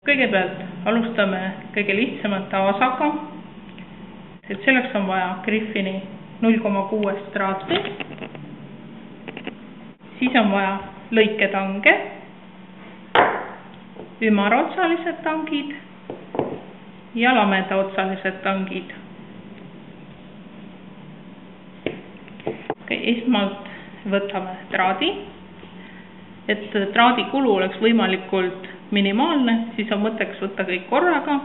Kõigepealt alustame kõige lihtsamate asaga, et selleks on vaja Griffini 0,6 traati, siis on vaja lõiketange, ümarotsalised tangid ja lamedaotsalised tangid. Esmalt võtame traadi, et traadi kulu oleks võimalikult minimaalne, siis on mõtteks võtta kõik korraga,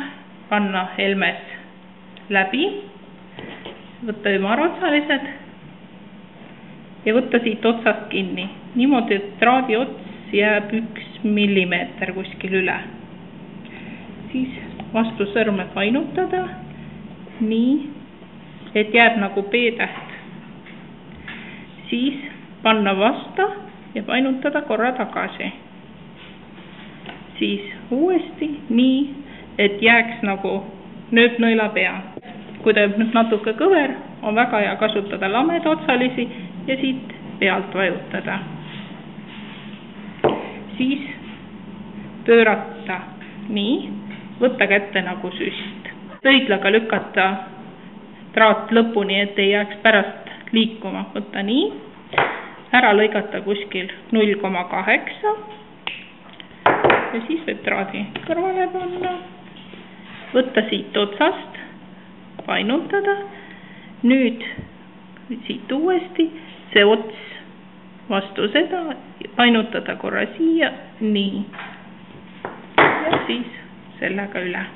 panna helmes läbi, võtta ümarotsalised ja võtta siit otsast kinni. Niimoodi, et traadi ots jääb 1 millimeeter kuskil üle. Siis vastu sõrme painutada, nii, et jääb nagu P-täht. Siis panna vastu ja painutada korra tagasi. Siis uuesti nii, et jääks nagu nööpnõela pea. Kui ta nüüd natuke kõver, on väga hea kasutada lamedotsalisi ja siit pealt vajutada. Siis pöörata nii, võtta kätte nagu süst. Pöidlaga lükata traat lõpuni, et ei jääks pärast liikuma. Võtta nii, ära lõigata kuskil 0,8 ja siis võib traadi kõrvale panna, võtta siit otsast, painutada, nüüd siit uuesti see ots vastu seda, painutada korra siia, nii, ja siis sellega üle.